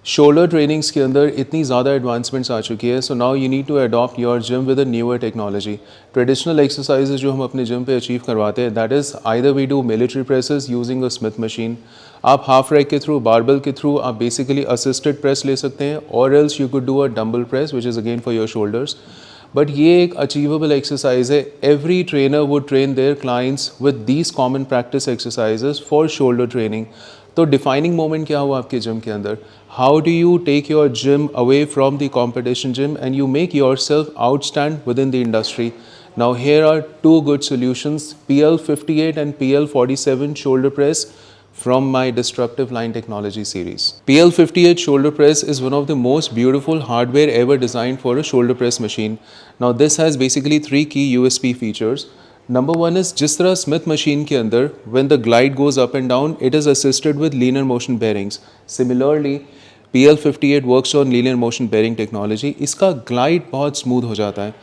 Shoulder trainings के अंदर इतनी ज़्यादा एडवांसमेंट्स आ चुकी है, so now you need to adopt your gym with a newer technology. Traditional exercises जो हम अपने जिम पे अचीव करवाते हैं, that is either we do military presses using a Smith machine, आप हाफ रैक के थ्रू, बारबल के थ्रू आप बेसिकली असिस्टेड प्रेस ले सकते हैं, और else you could do a dumbbell press which is again for your shoulders. But ये एक अचीवेबल एक्सरसाइज है। Every trainer would train their clients with these common practice exercises for shoulder training. तो defining moment क्या हुआ आपके gym के अंदर? How do you take your gym away from the competition gym and you make yourself outstand within the industry? Now here are two good solutions, PL58 and PL47 shoulder press from my Disruptive Line Technology series. PL58 shoulder press is one of the most beautiful hardware ever designed for a shoulder press machine. Now this has basically three key USP features. Number one is जिस तरह Smith machine के अंदर when the glide goes up and down, it is assisted with linear motion bearings. Similarly, PL58 works on linear motion bearing technology. इसका glide बहुत smooth हो जाता है.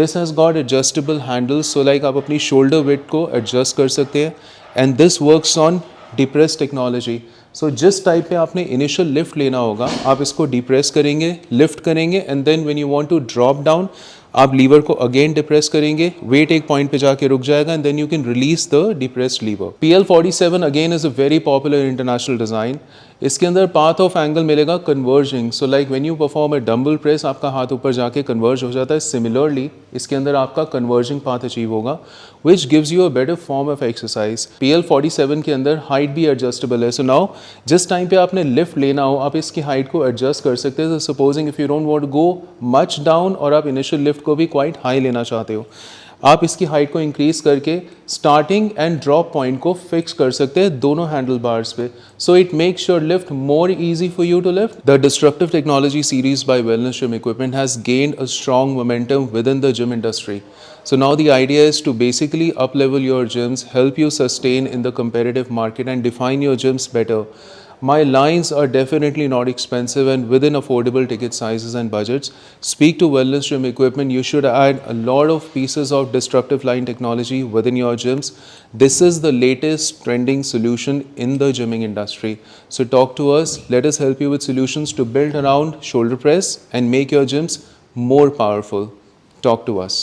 This has got adjustable handles, so like आप अपनी shoulder width को adjust कर सकते हैं, and this works on depress technology. So जिस टाइप पे आपने इनिशियल लिफ्ट लेना होगा, आप इसको डिप्रेस करेंगे, लिफ्ट करेंगे, and then when you want to drop down, आप लीवर को अगेन डिप्रेस करेंगे, वेट एक पॉइंट पे जाके रुक जाएगा, and then you can release the depressed lever. PL47 again is a very popular international design. इसके अंदर पाथ ऑफ एंगल मिलेगा converging, so like when you perform a dumbbell press, आपका हाथ ऊपर जाके कन्वर्ज हो जाता है। सिमिलरली इसके अंदर आपका कन्वर्जिंग पाथ अचीव होगा, which gives you a better form of exercise. PL47 के अंदर हाइट भी एडजस्टेबल है, सो नाउ जिस टाइम पे आपने लिफ्ट लेना हो, आप इसकी हाइट को एडजस्ट कर सकते हैं। Supposing if you don't want to go much down और आप इनिशियल लिफ्ट को भी क्वाइट हाई लेना चाहते हो, आप इसकी हाइट को इंक्रीज करके स्टार्टिंग एंड ड्रॉप पॉइंट को फिक्स कर सकते हैं दोनों हैंडल बार्स पे, so it makes your lift more easy for you to lift. The Disruptive Technology series by Wellness Gym Equipment has gained a strong momentum within the gym industry. So now the idea is to basically up-level your gyms, help you sustain in the competitive market and define your gyms better. My lines are definitely not expensive and within affordable ticket sizes and budgets. Speak to Wellness Gym Equipment. You should add a lot of pieces of disruptive line technology within your gyms. This is the latest trending solution in the gymming industry. So talk to us. Let us help you with solutions to build around shoulder press and make your gyms more powerful. Talk to us.